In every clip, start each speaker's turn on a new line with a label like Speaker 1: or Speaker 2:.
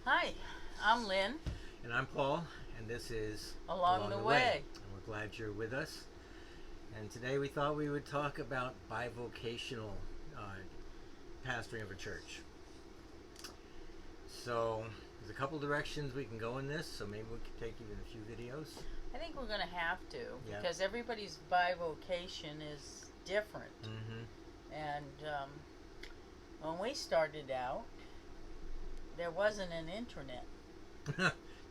Speaker 1: Hi, I'm Lynn.
Speaker 2: And I'm Paul, and this is
Speaker 1: Along the Way.
Speaker 2: And we're glad you're with us. And today we thought we would talk about bivocational pastoring of a church. So there's a couple directions we can go in this, so maybe we could take even a few videos.
Speaker 1: I think we're going to have to
Speaker 2: Yeah.
Speaker 1: because everybody's bivocation is different. And when we started out, there wasn't an internet.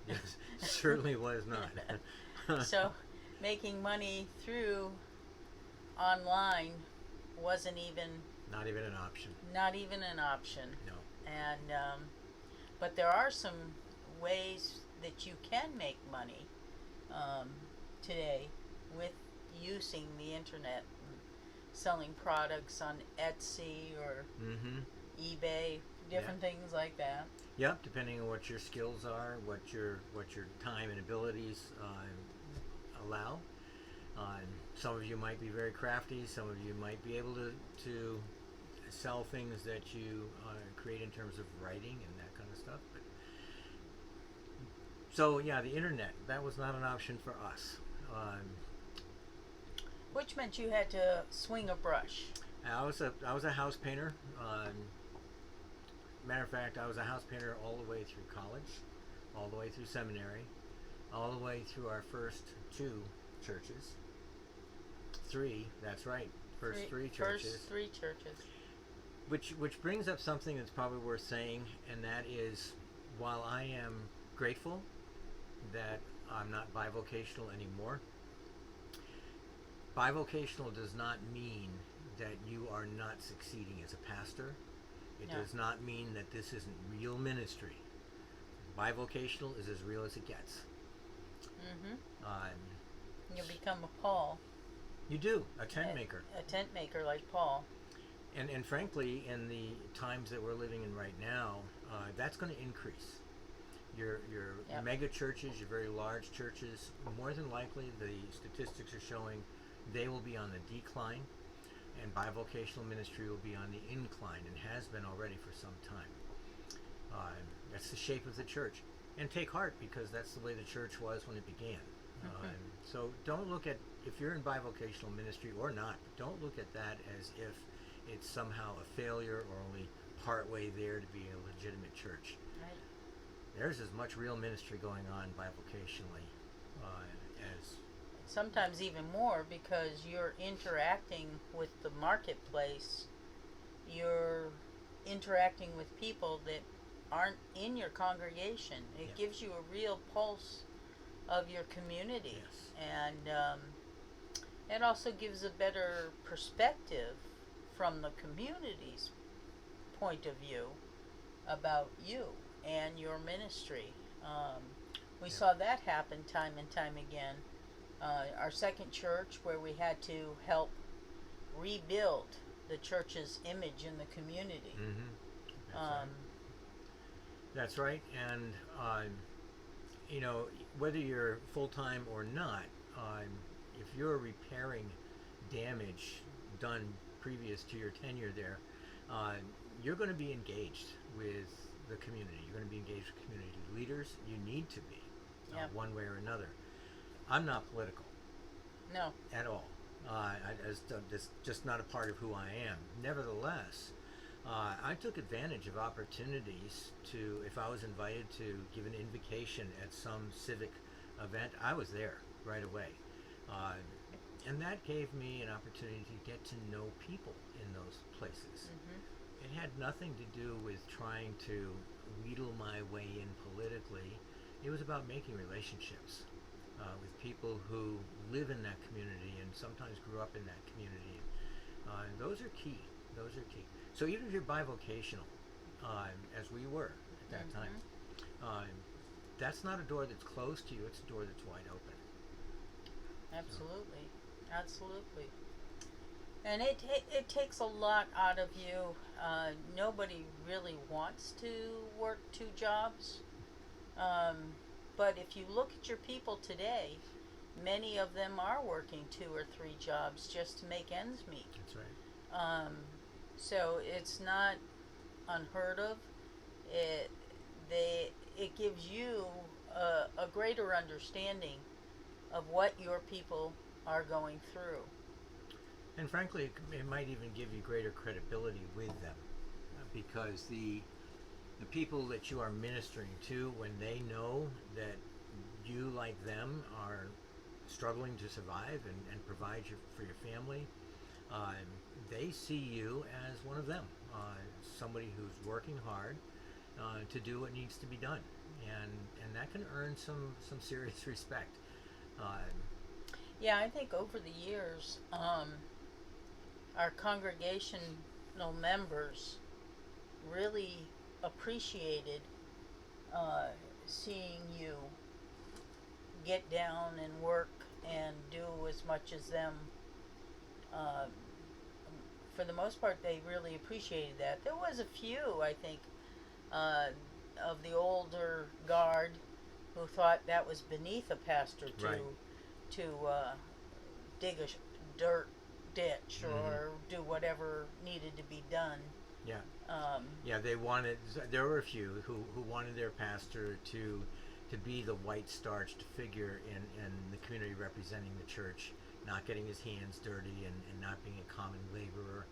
Speaker 2: Yes, certainly was not.
Speaker 1: So making money through online wasn't even
Speaker 2: Not even an option.
Speaker 1: not even an option.
Speaker 2: No.
Speaker 1: And but there are some ways that you can make money today with using the internet, selling products on Etsy or eBay, different things like that.
Speaker 2: Yep, depending on what your skills are, what your time and abilities allow. Some of you might be very crafty. Some of you might be able to sell things that you create in terms of writing and that kind of stuff. But, so yeah, the internet, that was not an option for us.
Speaker 1: Which meant you had to swing a brush.
Speaker 2: I was a house painter. Matter of fact, I was a house painter all the way through college, all the way through seminary, all the way through our first two churches. Three, that's right, three churches.
Speaker 1: First three churches.
Speaker 2: Which brings up something that's probably worth saying, and that is, while I am grateful that I'm not bivocational anymore, bivocational does not mean that you are not succeeding as a pastor. It does not mean that this isn't real ministry. Bivocational is as real as it gets.
Speaker 1: You become a Paul.
Speaker 2: You do, a tent maker.
Speaker 1: A tent maker like Paul.
Speaker 2: And frankly, in the times that we're living in right now, that's going to increase. Your mega churches, your very large churches, more than likely the statistics are showing they will be on the decline. And bivocational ministry will be on the incline and has been already for some time. That's the shape of the church. And take heart, because that's the way the church was when it began. So don't look at, if you're in bivocational ministry or not, don't look at that as if it's somehow a failure or only part way there to be a legitimate church.
Speaker 1: Right.
Speaker 2: There's as much real ministry going on bivocationally as...
Speaker 1: Sometimes even more, because you're interacting with the marketplace. You're interacting with people that aren't in your congregation. It gives you a real pulse of your community. And it also gives a better perspective from the community's point of view about you and your ministry. We saw that happen time and time again. Our second church, where we had to help rebuild the church's image in the community.
Speaker 2: That's right. And you know, whether you're full-time or not, if you're repairing damage done previous to your tenure there, you're going to be engaged with the community. You're going to be engaged with community leaders. You need to be, one way or another. I'm not political.
Speaker 1: No.
Speaker 2: At all. It's just not a part of who I am. Nevertheless, I took advantage of opportunities to, if I was invited to give an invocation at some civic event, I was there right away. And that gave me an opportunity to get to know people in those places. It had nothing to do with trying to wheedle my way in politically. It was about making relationships with people who live in that community and sometimes grew up in that community. Those are key. Those are key. So even if you're bivocational, as we were at that time, that's not a door that's closed to you. It's a door that's wide open.
Speaker 1: Absolutely. Absolutely. And it takes a lot out of you. Nobody really wants to work two jobs. But if you look at your people today, many of them are working 2 or 3 jobs just to make ends meet.
Speaker 2: That's right.
Speaker 1: So it's not unheard of. it gives you a greater understanding of what your people are going through.
Speaker 2: And frankly, it might even give you greater credibility with them, because the people that you are ministering to, when they know that you, like them, are struggling to survive and provide for your family, they see you as one of them, somebody who's working hard to do what needs to be done, and that can earn some serious respect.
Speaker 1: Yeah, I think over the years, our congregational members really appreciated seeing you get down and work and do as much as them. Uh, for the most part, they really appreciated that. There was a few, I think, uh, of the older guard who thought that was beneath a pastor to
Speaker 2: Right.
Speaker 1: dig a dirt ditch
Speaker 2: Mm-hmm.
Speaker 1: or do whatever needed to be done.
Speaker 2: Yeah.
Speaker 1: Um,
Speaker 2: Yeah, they wanted. There were a few who wanted their pastor to be the white starched figure in the community representing the church, not getting his hands dirty and not being a common laborer.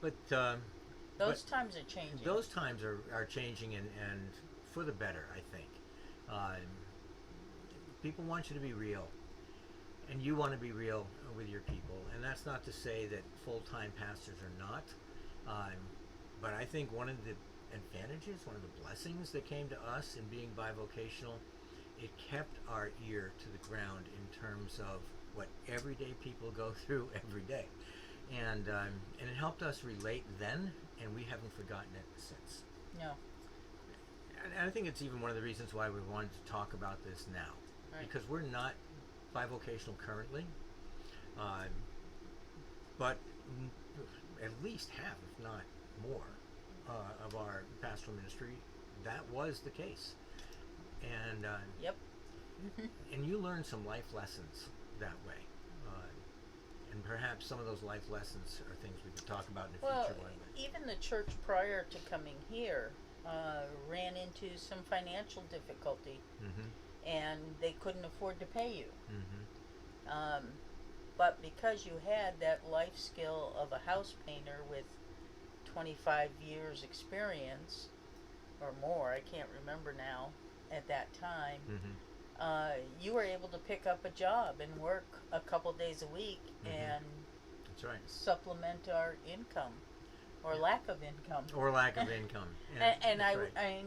Speaker 2: But
Speaker 1: those times are changing.
Speaker 2: those times are changing and for the better, I think. People want you to be real, and you want to be real with your people. And that's not to say that full-time pastors are not. But I think one of the advantages, one of the blessings that came to us in being bivocational, it kept our ear to the ground in terms of what everyday people go through every day. And it helped us relate then, and we haven't forgotten it since.
Speaker 1: No.
Speaker 2: And I think it's even one of the reasons why we wanted to talk about this now.
Speaker 1: Right.
Speaker 2: Because we're not bivocational currently, but at least half, if not more, of our pastoral ministry, that was the case. And
Speaker 1: Yep.
Speaker 2: and you learn some life lessons that way. And perhaps some of those life lessons are things we could talk about in the
Speaker 1: Well,
Speaker 2: future one day.
Speaker 1: even the church prior to coming here ran into some financial difficulty,
Speaker 2: Mm-hmm.
Speaker 1: and they couldn't afford to pay you.
Speaker 2: Mm-hmm.
Speaker 1: But because you had that life skill of a house painter with 25 years experience or more, I can't remember now, at that time,
Speaker 2: Mm-hmm.
Speaker 1: you were able to pick up a job and work a couple days a week
Speaker 2: Mhm.
Speaker 1: and
Speaker 2: That's right.
Speaker 1: supplement our income or lack of income.
Speaker 2: Or lack of income.
Speaker 1: And
Speaker 2: that's
Speaker 1: I,
Speaker 2: right.
Speaker 1: I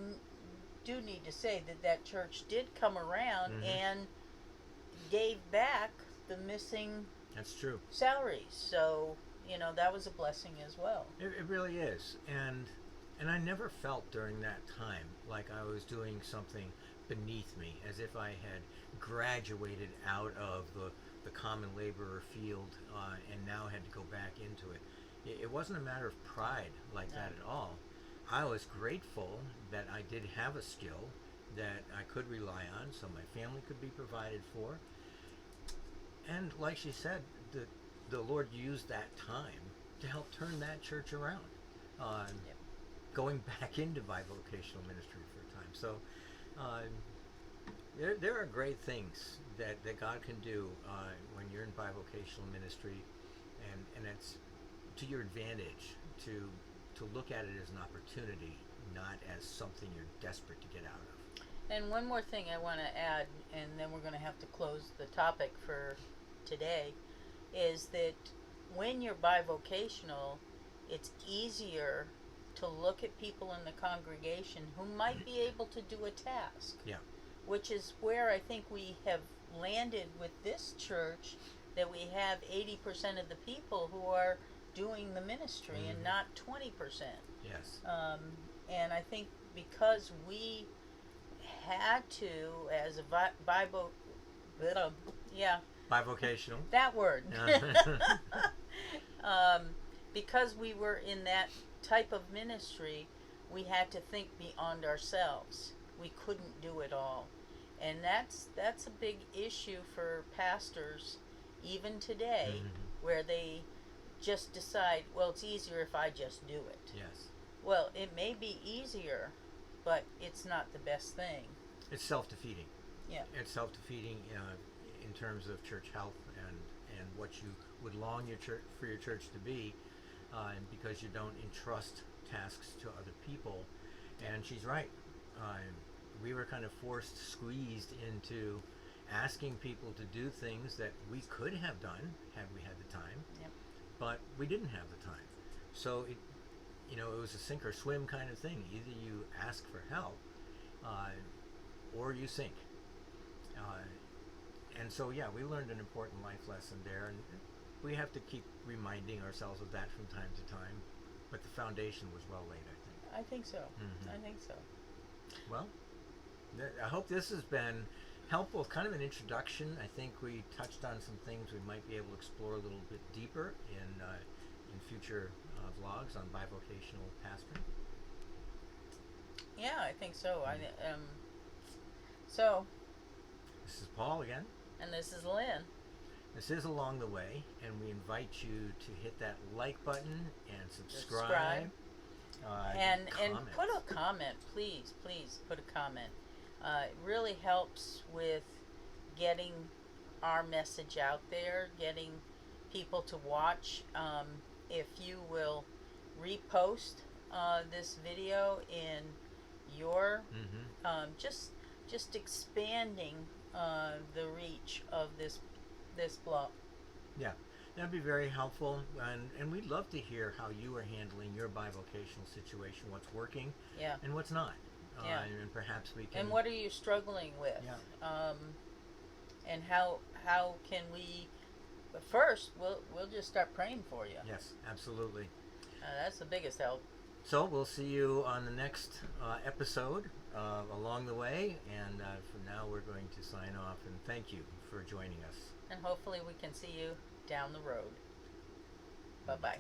Speaker 1: do need to say that church did come around
Speaker 2: Mhm.
Speaker 1: and gave back the missing
Speaker 2: That's true.
Speaker 1: salaries. So, that was a blessing as well.
Speaker 2: It really is. And I never felt during that time like I was doing something beneath me, as if I had graduated out of the common laborer field and now had to go back into it. It wasn't a matter of pride like
Speaker 1: No.
Speaker 2: that at all. I was grateful that I did have a skill that I could rely on so my family could be provided for. And like she said, the Lord used that time to help turn that church around.
Speaker 1: Yep.
Speaker 2: Going back into bivocational ministry for a time. So there are great things that God can do when you're in bivocational ministry, and it's to your advantage to look at it as an opportunity, not as something you're desperate to get out of.
Speaker 1: And one more thing I want to add, and then we're going to have to close the topic for today, is that when you're bivocational, it's easier to look at people in the congregation who might be able to do a task.
Speaker 2: Yeah.
Speaker 1: Which is where I think we have landed with this church, that we have 80% of the people who are doing the ministry and
Speaker 2: Mhm.
Speaker 1: not 20%.
Speaker 2: Yes.
Speaker 1: And I think because we had to, as a
Speaker 2: Bivocational.
Speaker 1: that word, because we were in that type of ministry, we had to think beyond ourselves. We couldn't do it all, and that's a big issue for pastors, even today,
Speaker 2: Mhm.
Speaker 1: where they just decide, well, it's easier if I just do it.
Speaker 2: Yes.
Speaker 1: Well, it may be easier, but it's not the best thing.
Speaker 2: It's self-defeating.
Speaker 1: Yeah.
Speaker 2: It's self-defeating in terms of church health and what you would long for your church to be, and because you don't entrust tasks to other people. And she's right. We were kind of squeezed into asking people to do things that we could have done had we had the time,
Speaker 1: Yep.
Speaker 2: but we didn't have the time. So it was a sink or swim kind of thing. Either you ask for help, or you sink. And so, yeah, we learned an important life lesson there, and we have to keep reminding ourselves of that from time to time. But the foundation was well laid, I think.
Speaker 1: I think so.
Speaker 2: Mhm.
Speaker 1: I think so.
Speaker 2: Well, I hope this has been helpful, kind of an introduction. I think we touched on some things we might be able to explore a little bit deeper in future vlogs on bivocational pastoring.
Speaker 1: Yeah, I think so. So,
Speaker 2: This is Paul again.
Speaker 1: and this is Lynn.
Speaker 2: This is Along the Way, and we invite you to hit that like button and subscribe.
Speaker 1: And
Speaker 2: comment.
Speaker 1: put a comment, please put a comment. It really helps with getting our message out there, getting people to watch. If you will repost this video in your just expanding the reach of this blog.
Speaker 2: Yeah, that'd be very helpful, and we'd love to hear how you are handling your bivocational situation, what's working,
Speaker 1: Yeah.
Speaker 2: and what's not.
Speaker 1: Yeah.
Speaker 2: And perhaps we can.
Speaker 1: And what are you struggling with?
Speaker 2: Yeah.
Speaker 1: And how can we? But first, we'll just start praying for you.
Speaker 2: Yes, absolutely.
Speaker 1: That's the biggest help.
Speaker 2: So we'll see you on the next episode Along the Way, and for now we're going to sign off, and thank you for joining us.
Speaker 1: And hopefully we can see you down the road. Bye-bye.